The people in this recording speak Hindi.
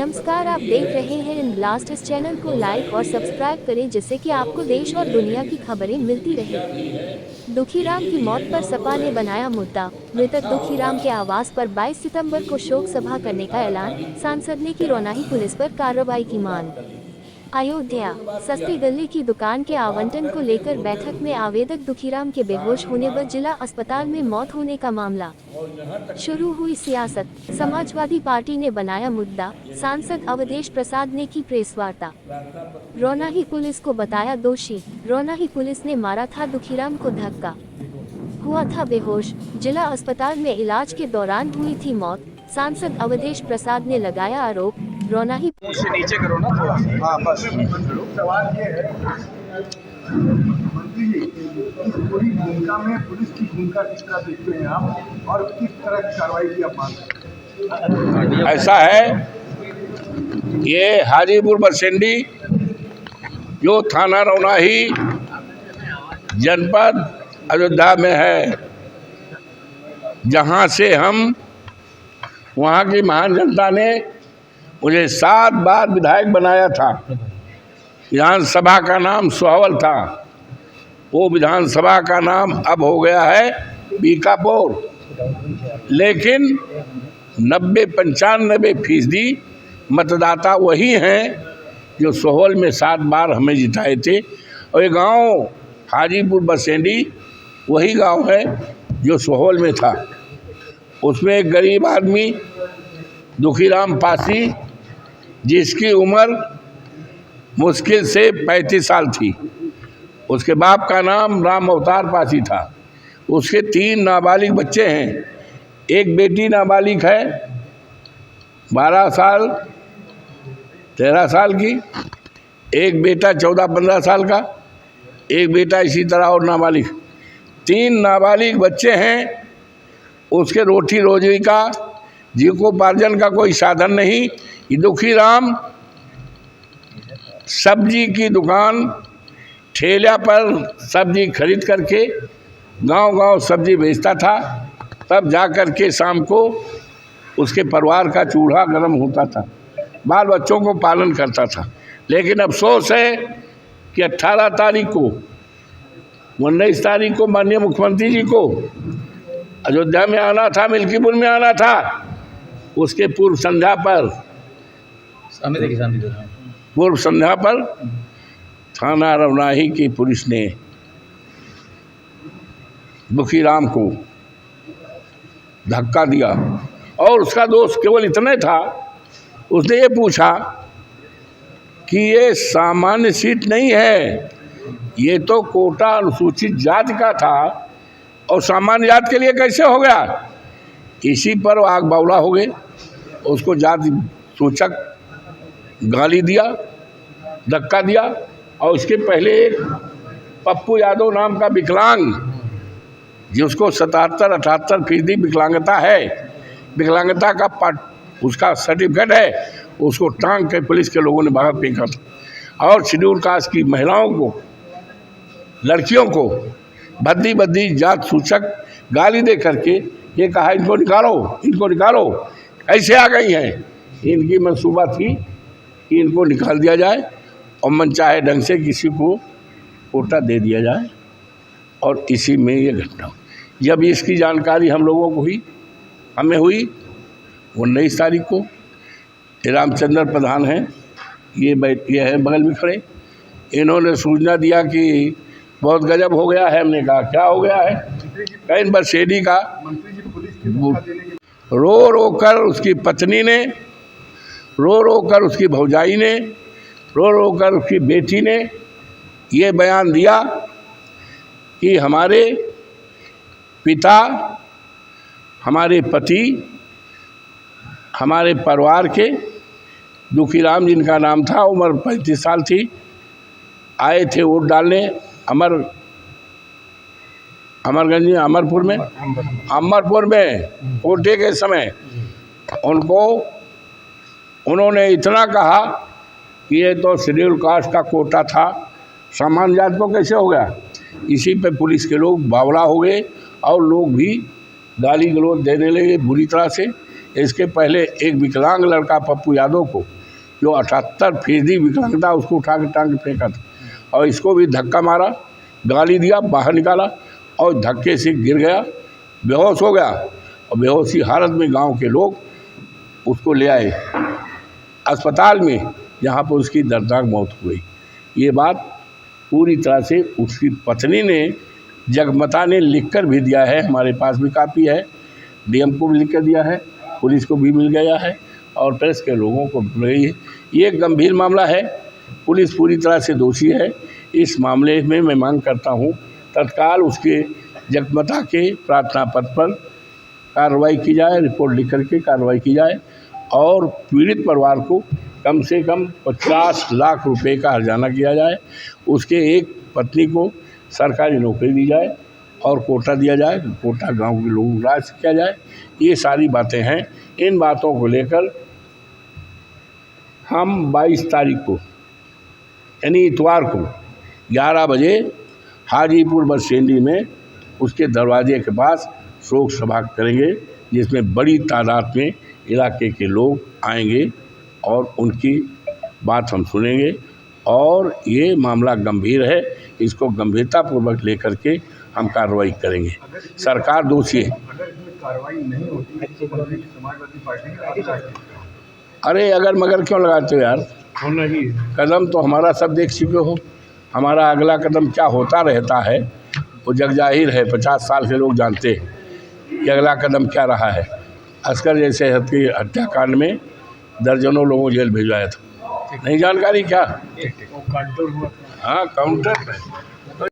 नमस्कार, आप देख रहे हैं इन ब्लास्ट। इस चैनल को लाइक और सब्सक्राइब करें जिससे कि आपको देश और दुनिया की खबरें मिलती रहे। दुखीराम की मौत पर सपा ने बनाया मुद्दा। मृतक दुखीराम के आवास पर 22 सितंबर को शोक सभा करने का ऐलान। सांसद ने की रौनाही पुलिस पर कार्रवाई की मांग। अयोध्या सस्ती दिल्ली की दुकान के आवंटन को लेकर बैठक में आवेदक दुखीराम के बेहोश होने पर जिला अस्पताल में मौत होने का मामला। शुरू हुई सियासत। समाजवादी पार्टी ने बनाया मुद्दा। सांसद अवधेश प्रसाद ने की प्रेस वार्ता। रौनाही पुलिस को बताया दोषी। रौनाही पुलिस ने मारा था दुखीराम को धक्का, हुआ था बेहोश। जिला अस्पताल में इलाज के दौरान हुई थी मौत। सांसद अवधेश प्रसाद ने लगाया आरोप। रौनाही से नीचे करो ना थोड़ा। हाँ बस। सवाल ये है मंत्री जी, इस पूरी भूमिका में पुलिस की भूमिका किस तरह देखते हैं आप और किस तरह की कार्रवाई की आप मांग करते हैं? ऐसा है, ये हाजीपुर बसेंडी जो थाना रौनाही जनपद अयोध्या में है, जहाँ से हम वहाँ की महान जनता ने मुझे 7 बार विधायक बनाया था। विधानसभा का नाम सोहवल था, वो विधानसभा का नाम अब हो गया है बीकापुर। लेकिन 90-95% मतदाता वही हैं जो सोहवल में 7 बार हमें जिताए थे। और ये गांव हाजीपुर बसेंडी वही गांव है जो सोहवल में था। उसमें एक गरीब आदमी दुखीराम पासी, जिसकी उम्र मुश्किल से 35 साल थी। उसके बाप का नाम राम अवतार पासी था। उसके 3 नाबालिग बच्चे हैं। एक बेटी नाबालिग है 12 साल 13 साल की, एक बेटा 14-15 साल का, एक बेटा इसी तरह और नाबालिग। 3 नाबालिग बच्चे हैं। उसके रोटी रोजी का जीविकोपार्जन का कोई साधन नहीं। ये दुखीराम सब्जी की दुकान ठेला पर सब्जी खरीद करके गांव-गांव सब्जी बेचता था। तब जा कर के शाम को उसके परिवार का चूल्हा गर्म होता था, बाल बच्चों को पालन करता था। लेकिन अफसोस है कि 18 तारीख को 19 तारीख को माननीय मुख्यमंत्री जी को अयोध्या में आना था, मिल्कीपुर में आना था। उसके पूर्व संध्या पर थाना रौनाही की पुलिस ने दुखीराम को धक्का दिया। और उसका दोष केवल इतने था, उसने ये पूछा कि ये सामान्य सीट नहीं है, ये तो कोटा अनुसूचित जाति का था और सामान्य जाति के लिए कैसे हो गया। इसी पर वो आग बावला हो गए। उसको जाति सूचक गाली दिया, धक्का दिया। और उसके पहले एक पप्पू यादव नाम का विकलांग, जिसको 77-78% विकलांगता है, विकलांगता का उसका सर्टिफिकेट है, उसको टांग के पुलिस के लोगों ने बाहर फेंका था। और शेड्यूल कास्ट की महिलाओं को, लड़कियों को भद्दी जात सूचक गाली दे करके ये कहा इनको निकालो, इनको निकालो। ऐसे आ गई हैं। इनकी मंसूबा थी कि इनको निकाल दिया जाए और मनचाहे ढंग से किसी को कोटा दे दिया जाए। और इसी में ये घटना हुई। जब इसकी जानकारी हम लोगों को हुई, हमें हुई 19 तारीख को। रामचंद्र प्रधान हैं, ये है बगल में खड़े, इन्होंने सूचना दिया कि बहुत गजब हो गया है। हमने कहा क्या हो गया है? कहीं बसेडी का रो कर उसकी पत्नी ने, रो कर उसकी भौजाई ने, रो कर उसकी बेटी ने ये बयान दिया कि हमारे पिता, हमारे पति, हमारे परिवार के दुखीराम जिनका नाम था, उम्र 35 साल थी, आए थे वोट डालने अमरपुर में वोटे के समय। उन्होंने इतना कहा कि ये तो शेड्यूल कास्ट का कोटा था, सामान्य जात को कैसे हो गया। इसी पे पुलिस के लोग बावला हो गए और लोग भी गाली गलौज देने लगे बुरी तरह से इसके पहले एक विकलांग लड़का पप्पू यादव को, जो 78% विकलांगता, उसको उठा के टांग के फेंका था, और इसको भी धक्का मारा, गाली दिया, बाहर निकाला और धक्के से गिर गया, बेहोश हो गया। और बेहोशी हालत में गांव के लोग उसको ले आए अस्पताल में, जहां पर उसकी दर्दनाक मौत हो गई। ये बात पूरी तरह से उसकी पत्नी ने, जगमता ने लिखकर भी दिया है, हमारे पास भी कापी है, डीएम को भी लिख कर दिया है, पुलिस को भी मिल गया है और प्रेस के लोगों को मिल गई है। ये गंभीर मामला है, पुलिस पूरी तरह से दोषी है। इस मामले में मैं मांग करता हूँ तत्काल उसके जगमता के प्रार्थना पत्र पर कार्रवाई की जाए, रिपोर्ट लिख करके कार्रवाई की जाए और पीड़ित परिवार को कम से कम 50 लाख रुपए का हर्जाना किया जाए। उसके एक पत्नी को सरकारी नौकरी दी जाए और कोटा दिया जाए, कोटा गांव के लोगों को राज किया जाए। ये सारी बातें हैं। इन बातों को लेकर हम 22 तारीख को यानी इतवार को 11 बजे हाजीपुर बस स्टैंड में उसके दरवाजे के पास शोक सभा करेंगे, जिसमें बड़ी तादाद में इलाके के लोग आएंगे और उनकी बात हम सुनेंगे। और ये मामला गंभीर है, इसको गंभीरतापूर्वक लेकर के हम कार्रवाई करेंगे। सरकार दोषी है। अगर इसमें कार्रवाई नहीं होती तो समाजवादी पार्टी का क्या है? अरे अगर मगर क्यों लगाते हो यार, होना ही है। कदम तो हमारा सब देख चुके हो। हमारा अगला कदम क्या होता रहता है वो जग जाहिर है। 50 साल के लोग जानते हैं कि अगला कदम क्या रहा है। अस्कर जैसे हत्याकांड में दर्जनों लोगों जेल भिजवाया था, नहीं जानकारी क्या? वो काउंटर हुआ। हाँ, काउंटर पे